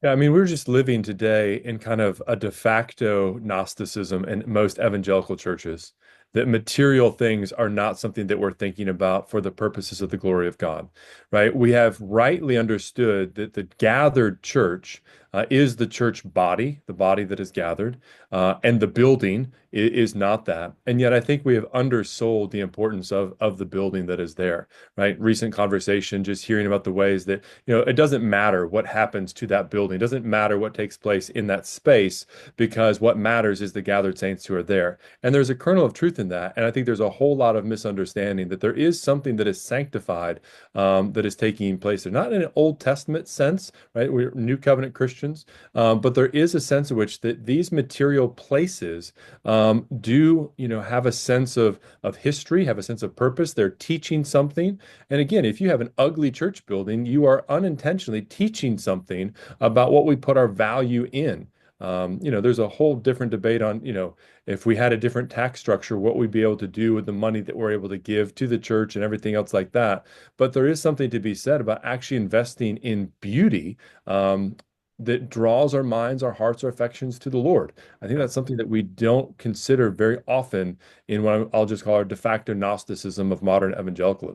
Yeah, I mean, we're just living today in kind of a de facto Gnosticism in most evangelical churches, that material things are not something that we're thinking about for the purposes of the glory of God, right? We have rightly understood that the gathered church is the church body, the body that is gathered, and the building is not that. And yet, I think we have undersold the importance of the building that is there, right? Recent conversation, just hearing about the ways that it doesn't matter what happens to that building. It doesn't matter what takes place in that space because what matters is the gathered saints who are there. And there's a kernel of truth in that. And I think there's a whole lot of misunderstanding that there is something that is sanctified that is taking place there. Not in an Old Testament sense, right? We're New Covenant Christians, but there is a sense in which that these material places do, have a sense of history, have a sense of purpose. They're teaching something. And again, if you have an ugly church building, you are unintentionally teaching something about what we put our value in. There's a whole different debate on, if we had a different tax structure, what we'd be able to do with the money that we're able to give to the church and everything else like that. But there is something to be said about actually investing in beauty, that draws our minds, our hearts, our affections to the Lord. I think that's something that we don't consider very often in what I'll just call our de facto Gnosticism of modern evangelicalism.